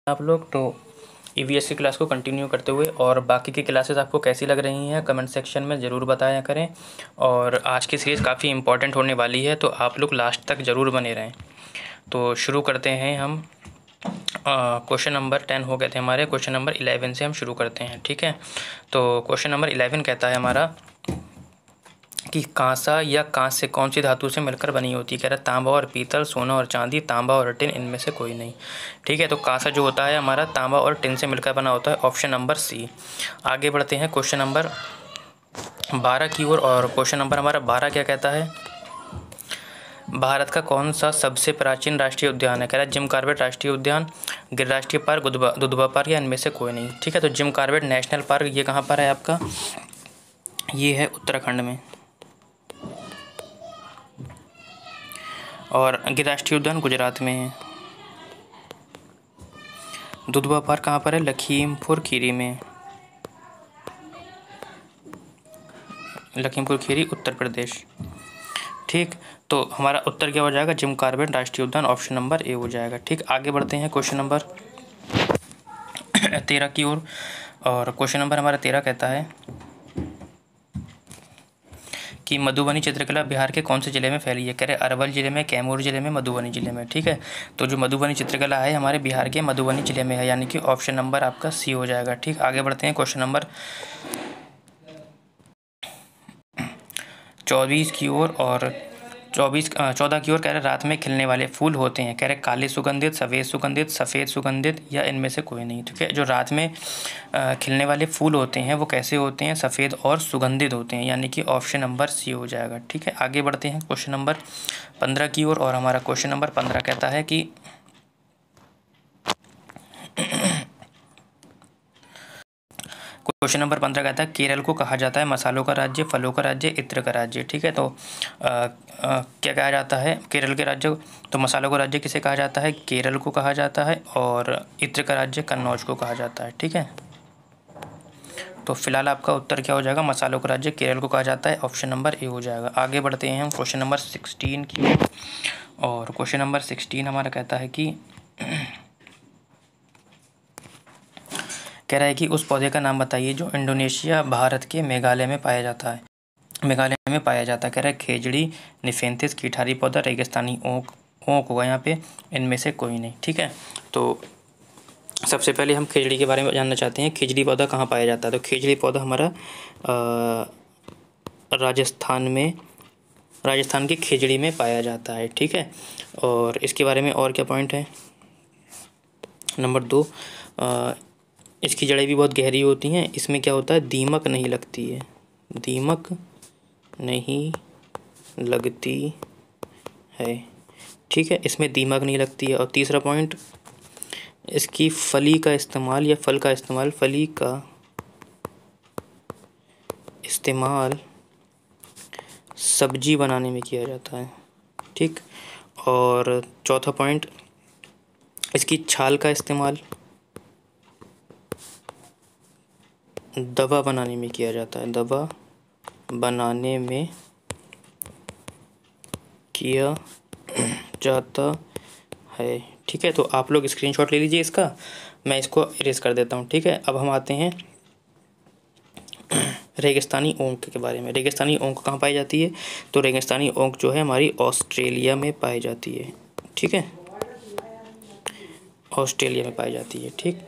आप लोग तो ईवीएस की क्लास को कंटिन्यू करते हुए और बाकी की क्लासेस आपको कैसी लग रही हैं कमेंट सेक्शन में ज़रूर बताया करें। और आज की सीरीज़ काफ़ी इम्पॉर्टेंट होने वाली है तो आप लोग लास्ट तक ज़रूर बने रहें। तो शुरू करते हैं हम। क्वेश्चन नंबर 10 हो गए थे हमारे, क्वेश्चन नंबर 11 से हम शुरू करते हैं। ठीक है, तो क्वेश्चन नंबर 11 कहता है हमारा कि कांसा या कांस्य कौन सी धातु से मिलकर बनी होती है। कह रहा है तांबा और पीतल, सोना और चांदी, तांबा और टिन, इनमें से कोई नहीं। ठीक है, तो कांसा जो होता है हमारा तांबा और टिन से मिलकर बना होता है, ऑप्शन नंबर सी। आगे बढ़ते हैं क्वेश्चन नंबर 12 की ओर। और क्वेश्चन नंबर हमारा 12 क्या कहता है, भारत का कौन सा सबसे प्राचीन राष्ट्रीय उद्यान है। कह रहा है जिम कॉर्बेट राष्ट्रीय उद्यान, गिर राष्ट्रीय पार्क, दुधवा पार्क या इनमें से कोई नहीं। ठीक है, तो जिम कॉर्बेट नेशनल पार्क ये कहाँ पर है आपका, ये है उत्तराखंड में। और गिर राष्ट्रीय उद्यान गुजरात में है। दुधवा पार्क कहाँ पर है, लखीमपुर खीरी में, लखीमपुर खीरी उत्तर प्रदेश। ठीक, तो हमारा उत्तर क्या हो जाएगा, जिम कॉर्बेट राष्ट्रीय उद्यान, ऑप्शन नंबर ए हो जाएगा। ठीक, आगे बढ़ते हैं क्वेश्चन नंबर 13 की ओर। और क्वेश्चन नंबर हमारा 13 कहता है कि मधुबनी चित्रकला बिहार के कौन से ज़िले में फैली है। कह रहे अरवल ज़िले में, कैमूर ज़िले में, मधुबनी ज़िले में। ठीक है, तो जो मधुबनी चित्रकला है हमारे बिहार के मधुबनी ज़िले में है, यानी कि ऑप्शन नंबर आपका सी हो जाएगा। ठीक, आगे बढ़ते हैं क्वेश्चन नंबर 24 की ओर। और 14 की ओर कह रहे रात में खिलने वाले फूल होते हैं। कह रहे काले सुगंधित, सफ़ेद सुगंधित या इनमें से कोई नहीं। ठीक है, जो रात में खिलने वाले फूल होते हैं वो कैसे होते हैं, सफ़ेद और सुगंधित होते हैं, यानी कि ऑप्शन नंबर सी हो जाएगा। ठीक है, आगे बढ़ते हैं क्वेश्चन नंबर 15 की ओर। और हमारा क्वेश्चन नंबर 15 कहता है कि क्वेश्चन नंबर 15 कहता है केरल को कहा जाता है मसालों का राज्य, फलों का राज्य, इत्र का राज्य। ठीक है, तो क्या कहा जाता है केरल के राज्य, तो मसालों का राज्य किसे कहा जाता है, केरल को कहा जाता है, और इत्र का राज्य कन्नौज को कहा जाता है। ठीक है, तो फिलहाल आपका उत्तर क्या हो जाएगा, मसालों का राज्य केरल को कहा जाता है, ऑप्शन नंबर ए हो जाएगा। आगे बढ़ते हैं हम क्वेश्चन नंबर 16 की। और क्वेश्चन नंबर 16 हमारा कहता है कि कह रहा है कि उस पौधे का नाम बताइए जो इंडोनेशिया, भारत के मेघालय में पाया जाता है। कह रहा है खेजड़ी, निफेंथिस, कीठारी पौधा, रेगिस्तानी ओक होगा यहाँ पे, इनमें से कोई नहीं। ठीक है, तो सबसे पहले हम खेजड़ी के बारे में जानना चाहते हैं, खेजड़ी पौधा कहाँ पाया जाता है। तो खेजड़ी पौधा हमारा राजस्थान के खेजड़ी में पाया जाता है। ठीक है, और इसके बारे में और क्या पॉइंट है, नंबर 2, इसकी जड़ें भी बहुत गहरी होती हैं। इसमें क्या होता है, दीमक नहीं लगती है, दीमक नहीं लगती है। ठीक है, इसमें दीमक नहीं लगती है। और तीसरा पॉइंट, इसकी फली का इस्तेमाल या फल का इस्तेमाल, फली का इस्तेमाल सब्जी बनाने में किया जाता है। ठीक, और चौथा पॉइंट, इसकी छाल का इस्तेमाल दवा बनाने में किया जाता है, दवा बनाने में किया जाता है। ठीक है, तो आप लोग स्क्रीनशॉट ले लीजिए इसका, मैं इसको इरेज कर देता हूँ। ठीक है, अब हम आते हैं रेगिस्तानी ओंक के बारे में। रेगिस्तानी ओंक कहाँ पाई जाती है, तो रेगिस्तानी ओंक जो है हमारी ऑस्ट्रेलिया में पाई जाती है। ठीक है, ऑस्ट्रेलिया में पाई जाती है। ठीक,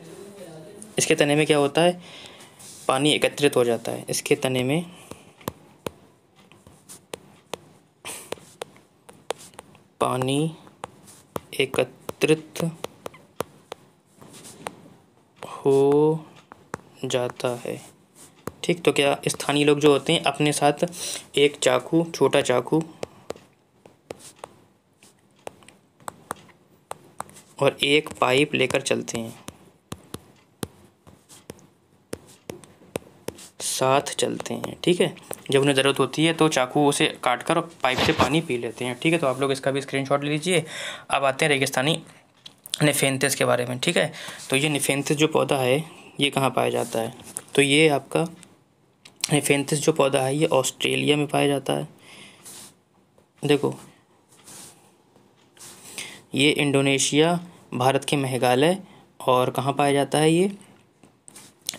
इसके तने में क्या होता है, पानी एकत्रित हो जाता है, इसके तने में पानी एकत्रित हो जाता है। ठीक, तो क्या स्थानीय लोग जो होते हैं अपने साथ एक चाकू, छोटा चाकू और एक पाइप लेकर चलते हैं, साथ चलते हैं। ठीक है, जब उन्हें ज़रूरत होती है तो चाकू उसे काट कर और पाइप से पानी पी लेते हैं। ठीक है, तो आप लोग इसका भी स्क्रीनशॉट ले लीजिए। अब आते हैं रेगिस्तानी निफेंथिस के बारे में। ठीक है, तो ये निफेंथिस जो पौधा है ये कहाँ पाया जाता है, तो ये आपका निफेंथिस जो पौधा है ये ऑस्ट्रेलिया में पाया जाता है। देखो, ये इंडोनेशिया, भारत के मेघालय और कहाँ पाया जाता है ये?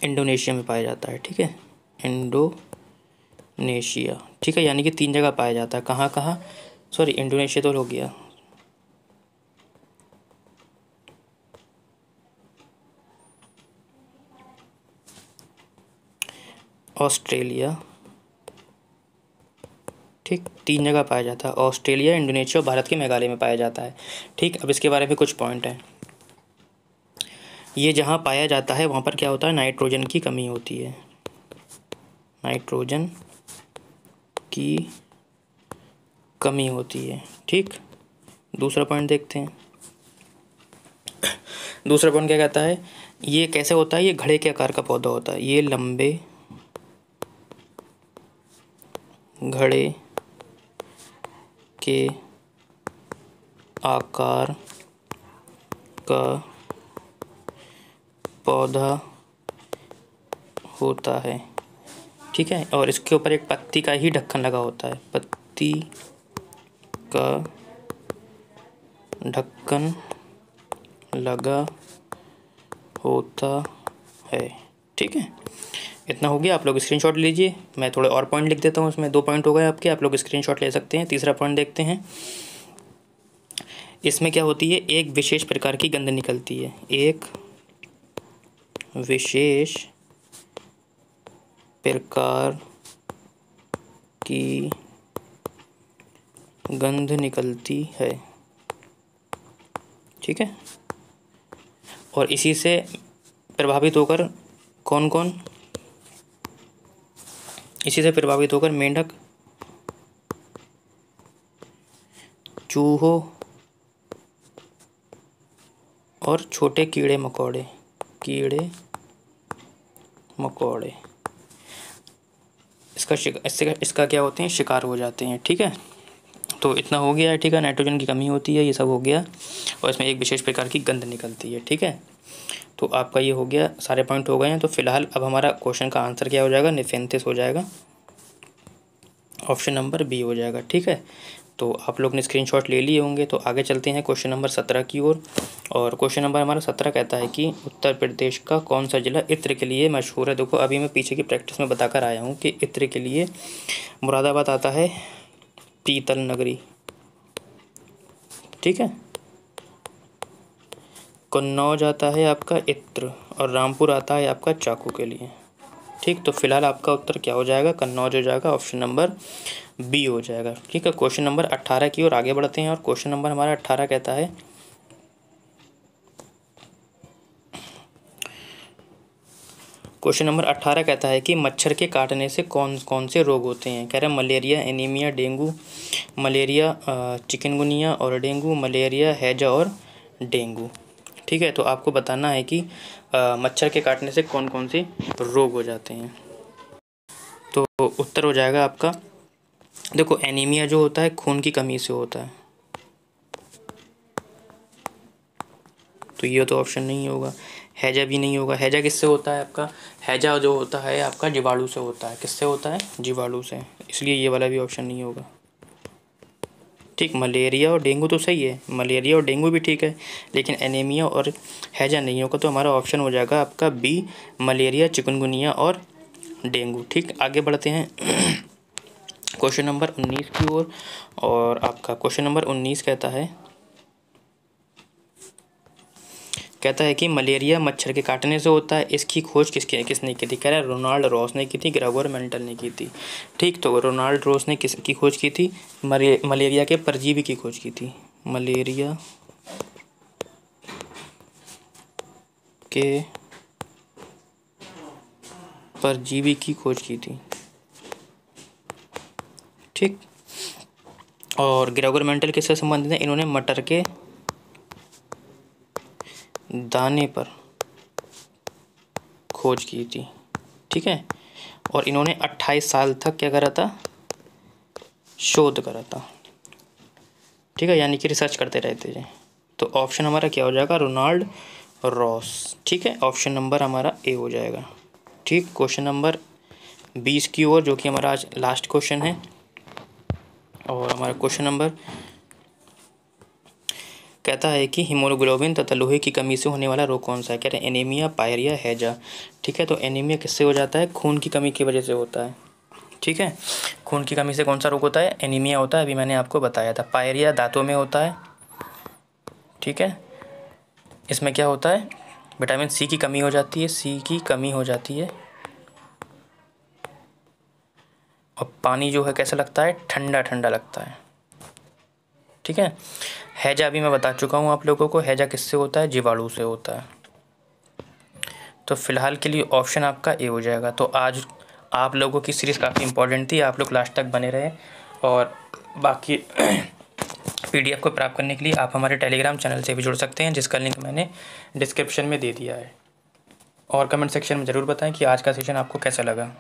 इंडोनेशिया में पाया जाता है। ठीक है, इंडोनेशिया। ठीक है, यानी कि 3 जगह पाया जाता है। कहाँ कहाँ? सॉरी, इंडोनेशिया तो हो गया। ऑस्ट्रेलिया। ठीक, 3 जगह पाया जाता है, ऑस्ट्रेलिया, इंडोनेशिया और भारत के मेघालय में पाया जाता है। ठीक, अब इसके बारे में कुछ पॉइंट हैं। ये जहाँ पाया जाता है वहाँ पर क्या होता है? नाइट्रोजन की कमी होती है। नाइट्रोजन की कमी होती है। ठीक, दूसरा पॉइंट देखते हैं। दूसरा पॉइंट क्या कहता है? ये कैसे होता है? ये घड़े के आकार का पौधा होता है। ये लंबे घड़े के आकार का पौधा होता है। ठीक है, और इसके ऊपर एक पत्ती का ही ढक्कन लगा होता है। पत्ती का ढक्कन लगा होता है। ठीक है, इतना हो गया। आप लोग स्क्रीनशॉट लीजिए, मैं थोड़े और पॉइंट लिख देता हूँ। उसमें 2 पॉइंट हो गए आपके, आप लोग स्क्रीनशॉट ले सकते हैं। तीसरा पॉइंट देखते हैं। इसमें क्या होती है? एक विशेष प्रकार की गंध निकलती है। एक विशेष प्रकार की गंध निकलती है। ठीक है, और इसी से प्रभावित होकर कौन कौन? इसी से प्रभावित होकर मेंढक, चूहों और छोटे कीड़े मकोड़े इसका क्या होते हैं? शिकार हो जाते हैं। ठीक है, तो इतना हो गया है। ठीक है, नाइट्रोजन की कमी होती है, ये सब हो गया, और इसमें एक विशेष प्रकार की गंध निकलती है। ठीक है, तो आपका ये हो गया, सारे पॉइंट हो गए हैं। तो फिलहाल अब हमारा क्वेश्चन का आंसर क्या हो जाएगा? निफेंथिस हो जाएगा, ऑप्शन नंबर बी हो जाएगा। ठीक है, तो आप लोग ने स्क्रीनशॉट ले लिए होंगे। तो आगे चलते हैं क्वेश्चन नंबर 17 की ओर। और क्वेश्चन नंबर हमारा 17 कहता है कि उत्तर प्रदेश का कौन सा जिला इत्र के लिए मशहूर है? देखो, अभी मैं पीछे की प्रैक्टिस में बताकर आया हूँ कि इत्र के लिए मुरादाबाद आता है, पीतल नगरी। ठीक है, कन्नौज आता है आपका इत्र, और रामपुर आता है आपका चाकू के लिए। ठीक, तो फिलहाल आपका उत्तर क्या हो जाएगा? कन्नौज हो जाएगा, ऑप्शन नंबर बी हो जाएगा। ठीक है, क्वेश्चन नंबर 18 की ओर आगे बढ़ते हैं। और क्वेश्चन नंबर हमारा 18 कहता है, क्वेश्चन नंबर 18 कहता है कि मच्छर के काटने से कौन कौन से रोग होते हैं? कह रहे हैं malaria, anaemia, dengue, malaria, chikungunya और डेंगू, मलेरिया, हैजा और डेंगू। ठीक है, तो आपको बताना है कि मच्छर के काटने से कौन कौन से रोग हो जाते हैं। तो उत्तर हो जाएगा आपका, देखो, एनीमिया जो होता है खून की कमी से होता है, तो ये तो ऑप्शन नहीं होगा। हैजा भी नहीं होगा। हैजा किससे होता है आपका? हैजा जो होता है आपका जीवाणु से होता है। किससे होता है? जीवाणु से, इसलिए ये वाला भी ऑप्शन नहीं होगा। ठीक, मलेरिया और डेंगू तो सही है, मलेरिया और डेंगू भी ठीक है, लेकिन एनीमिया और हैजा नहीं होगा। तो हमारा ऑप्शन हो जाएगा आपका बी, मलेरिया, चिकनगुनिया और डेंगू। ठीक, आगे बढ़ते हैं क्वेश्चन नंबर 19 की ओर। और आपका क्वेश्चन नंबर 19 कहता है कि मलेरिया मच्छर के काटने से होता है। इसकी खोज किसने की थी? कह रहा है रोनाल्ड रॉस ने की थी, ग्रेगोर मेंडल ने की थी। ठीक, तो रोनाल्ड रॉस ने किसकी खोज की थी? मलेरिया के परजीवी की खोज की थी। मलेरिया के परजीवी की खोज की थी। ठीक, और ग्रेगोर मेंडल किससे संबंधित है? इन्होंने मटर के दाने पर खोज की थी। ठीक है, और इन्होंने 28 साल तक क्या करा था? शोध करा था। ठीक है, यानी कि रिसर्च करते रहते थे। तो ऑप्शन हमारा क्या हो जाएगा? Ronald Ross. ठीक है, ऑप्शन नंबर हमारा ए हो जाएगा। ठीक, क्वेश्चन नंबर 20 की ओर, जो कि हमारा आज लास्ट क्वेश्चन है। और हमारा क्वेश्चन नंबर कहता है कि हीमोग्लोबिन तथा लोहे की कमी से होने वाला रोग कौन सा है। कह रहे हैं एनीमिया, पायरिया, हैजा। ठीक है, तो एनीमिया किससे हो जाता है, खून की कमी की वजह से होता है। ठीक है, खून की कमी से कौन सा रोग होता है, एनीमिया होता है, अभी मैंने आपको बताया था। पायरिया दांतों में होता है। ठीक है, इसमें क्या होता है, विटामिन सी की कमी हो जाती है, सी की कमी हो जाती है, और पानी जो है कैसा लगता है, ठंडा ठंडा लगता है। ठीक है, हैजा भी मैं बता चुका हूँ आप लोगों को, हैजा किससे होता है, जीवाणु से होता है। तो फिलहाल के लिए ऑप्शन आपका ए हो जाएगा। तो आज आप लोगों की सीरीज़ काफ़ी इंपॉर्टेंट थी, आप लोग लास्ट तक बने रहे। और बाकी पीडीएफ को प्राप्त करने के लिए आप हमारे टेलीग्राम चैनल से भी जुड़ सकते हैं, जिसका लिंक मैंने डिस्क्रिप्शन में दे दिया है। और कमेंट सेक्शन में ज़रूर बताएं कि आज का सेशन आपको कैसा लगा।